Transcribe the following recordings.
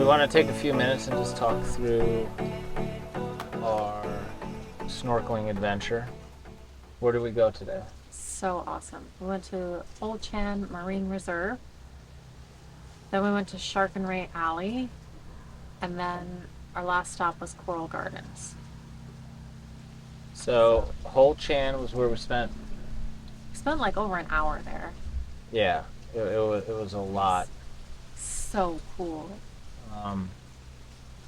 want to take a few minutes and just talk through our snorkeling adventure. Where did we go today? So awesome. We went to Hol Chan Marine Reserve. Then we went to Shark and Ray Alley. And then our last stop was Coral Gardens. So Hol Chan was where we spent. We spent like over an hour there. Yeah, it was a lot. So cool. A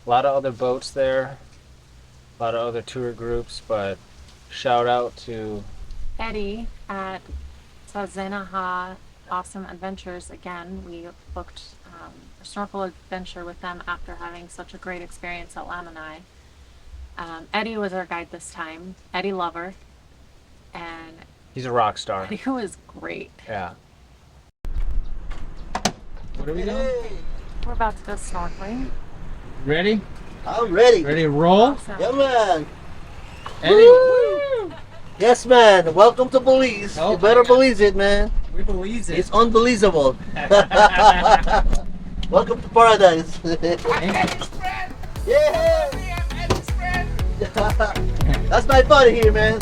lot of other boats there, a lot of other tour groups, but shout out to Eddie at Tza-ten-a-ha Awesome Adventures. Again, we booked a snorkel adventure with them after having such a great experience at Lamanai. Eddie was our guide this time. Eddie Lover. And he's a rock star. Eddie was great. Yeah. What are we doing? We're about to go snorkeling. Ready? I'm ready. Ready to roll? Awesome. Yeah, man. Eddie, Woo! Yes, man. Welcome to Belize. Oh, You better yeah. believe it, man. we believe it. It's unbelievable. Welcome to paradise. Yeah. That's my buddy here, man.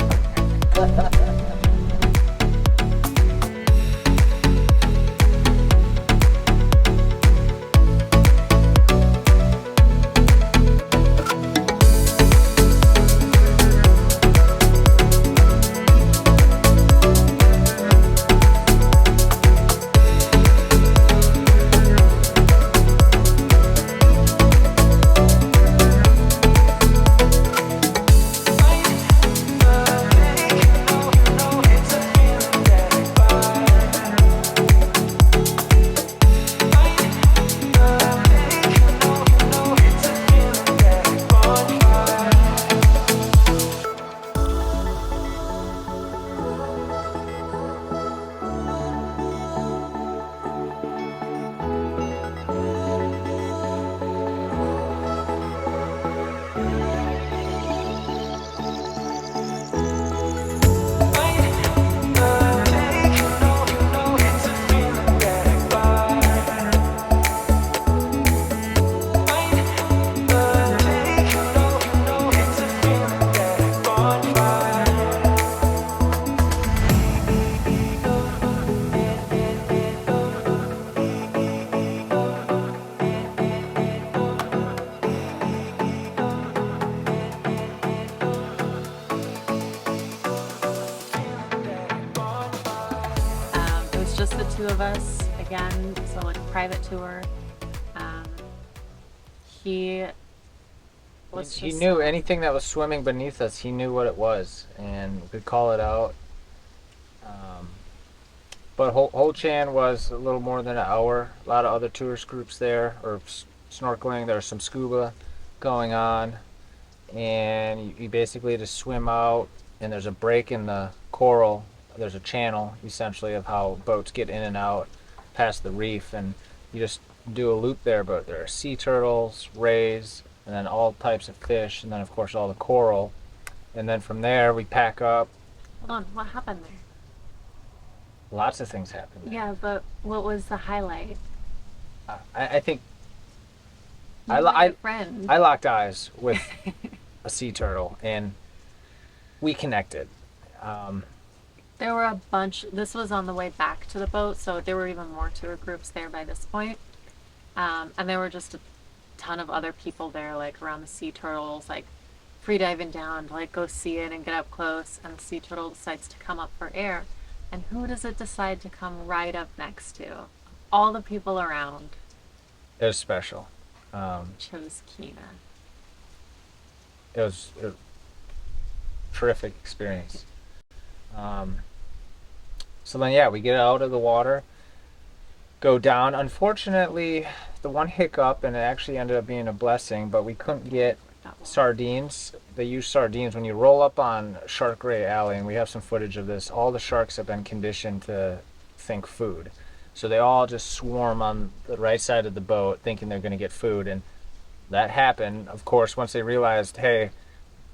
It was just the two of us again, so like a private tour. He was He just knew anything that was swimming beneath us. He knew what it was, and we could call it out. But Hol Chan was a little more than an hour. A lot of other tourist groups there, or snorkeling. There's some scuba going on, and you basically just swim out, and there's a break in the coral. There's a channel, essentially, of how boats get in and out past the reef, and you just do a loop there. But there are sea turtles, rays, and then all types of fish, and then of course all the coral. And then from there we pack up. Hold on, what happened there? Lots of things happen there. Yeah, but what was the highlight? I think You I, were I, your friend. I locked eyes with a sea turtle, and we connected. There were a bunch. This was on the way back to the boat, so there were even more tour groups there by this point. And there were just a ton of other people there, like around the sea turtles, like free diving down to like go see it and get up close. And the sea turtle decides to come up for air. And who does it decide to come right up next to? All the people around It was special. chose Kina. It was a terrific experience. So then, yeah, we get out of the water, go down. Unfortunately, the one hiccup, and it actually ended up being a blessing, but we couldn't get sardines. They use sardines when you roll up on Shark Ray Alley, and we have some footage of this. All the sharks have been conditioned to think food, so they all just swarm on the right side of the boat thinking they're going to get food. And that happened, of course, once they realized, hey,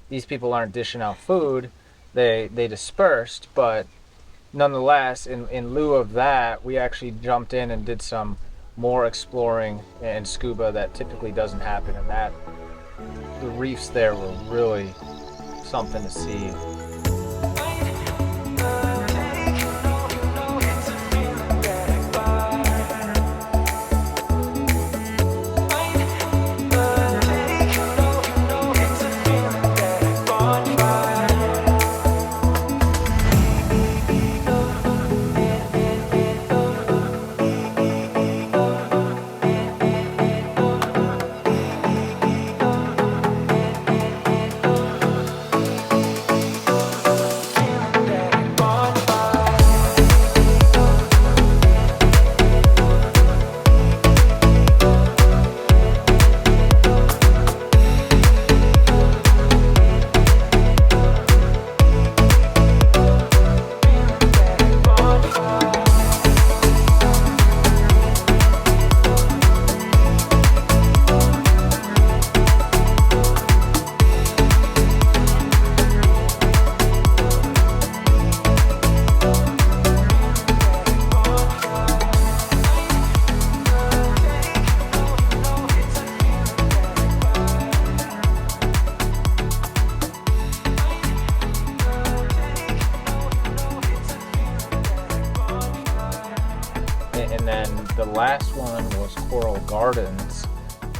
these people aren't dishing out food. They dispersed, but nonetheless, in lieu of that, we actually jumped in and did some more exploring and scuba that typically doesn't happen, and that the reefs there were really something to see. And then the last one was Coral Gardens,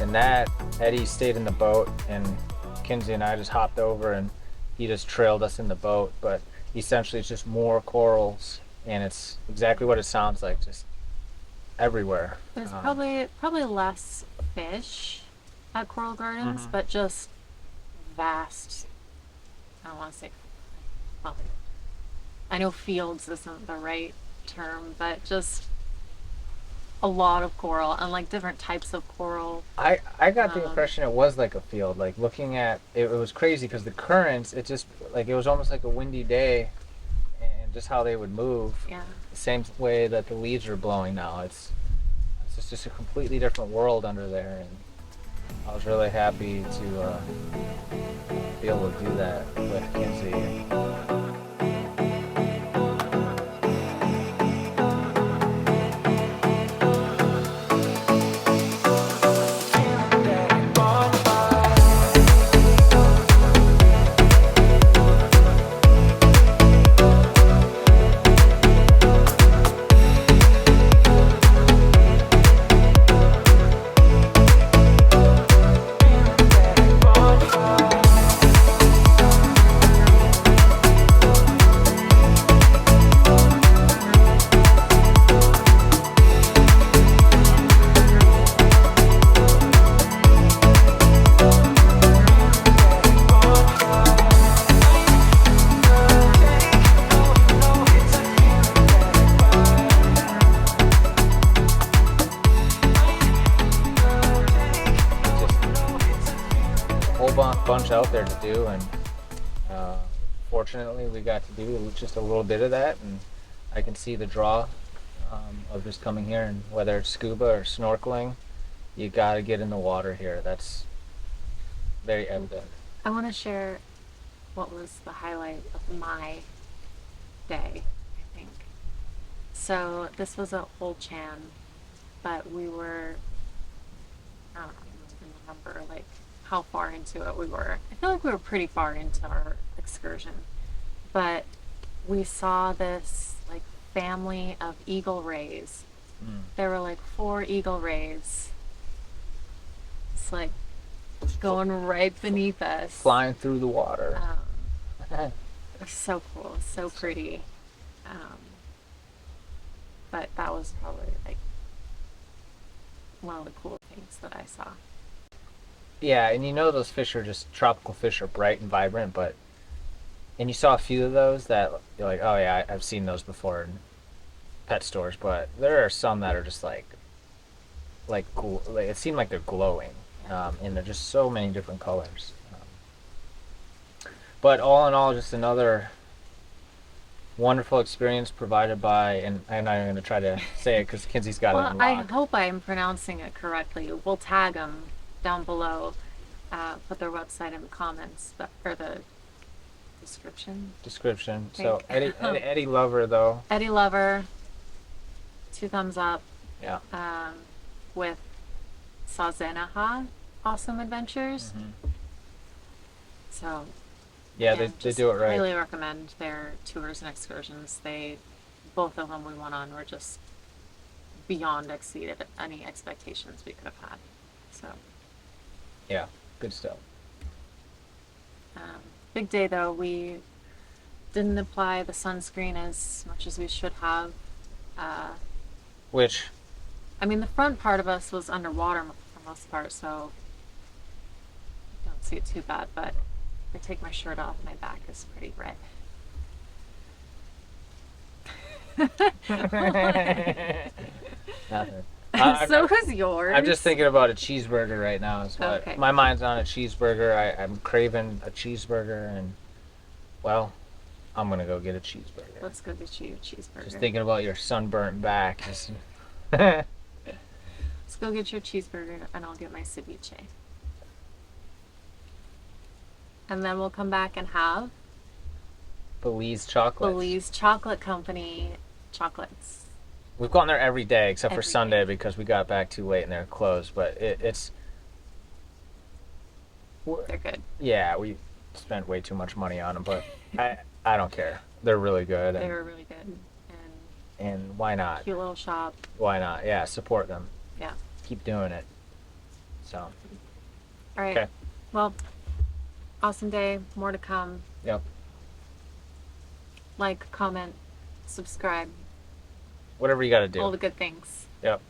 and that Eddie stayed in the boat, and Kinsey and I just hopped over, and he just trailed us in the boat. But essentially, it's just more corals, and it's exactly what it sounds like, just everywhere. There's probably less fish at Coral Gardens, but just vast. I don't want to say. Well, I know fields isn't the right term, but just a lot of coral and like different types of coral. I got the impression it was like a field. Like looking at it, it was crazy because the currents. It just like it was almost like a windy day, and just how they would move. Yeah. The same way that the leaves are blowing now. It's just a completely different world under there, and I was really happy to be able to do that with Kinsey. Bunch out there to do, and fortunately we got to do just a little bit of that, and I can see the draw of just coming here, and whether it's scuba or snorkeling, you got to get in the water here. That's very evident. I want to share what was the highlight of my day, I think. So this was at Hol Chan, but we were, I don't even remember like how far into it we were. I feel like we were pretty far into our excursion, but we saw this like family of eagle rays. There were like 4 eagle rays. It's like going right beneath us, Flying through the water. It was so cool, so pretty. But that was probably like one of the cool things that I saw. Yeah, and you know those fish are just tropical fish are bright and vibrant, and you saw a few of those that you're like, oh yeah, I've seen those before in pet stores, but there are some that are just like it seemed like they're glowing, and they're just so many different colors. But all in all, just another wonderful experience provided by, and I'm not even going to try to say it because Kinsey's got it Well, I unlocked. hope I'm pronouncing it correctly. We'll tag them down below. Put their website in the comments, or the description. So Thank- Eddie Lover though. Eddie Lover, 2 thumbs up. Yeah. with Tza-ten-a-ha Awesome Adventures. So Yeah, yeah, they just do it right. highly recommend their tours and excursions. Both of them we went on were just beyond exceeded any expectations we could have had. So Yeah, good stuff. big day though. We didn't apply the sunscreen as much as we should have. Which, I mean, the front part of us was underwater for most part, so I don't see it too bad. But if I take my shirt off, my back is pretty red. nothing. So is yours. I'm just thinking about a cheeseburger right now. So Okay. my mind's on a cheeseburger. I'm craving a cheeseburger, and well, I'm gonna go get a cheeseburger. Let's go get you a cheeseburger. Just thinking about your sunburnt back. Let's go get your cheeseburger, and I'll get my ceviche. And then we'll come back and have Belize chocolate. Belize Chocolate Company chocolates. We've gone there every day except for Every Sunday day. because we got back too late and they're closed. But it's They're good. yeah, we spent way too much money on them, but I don't care. They're really good. They were really good. And And why not? cute little shop. Why not? Yeah, support them. Yeah. Keep doing it. So, All right. okay. Well, awesome day. More to come. Yep. Like, comment, subscribe, Whatever you got to do. all the good things. Yep.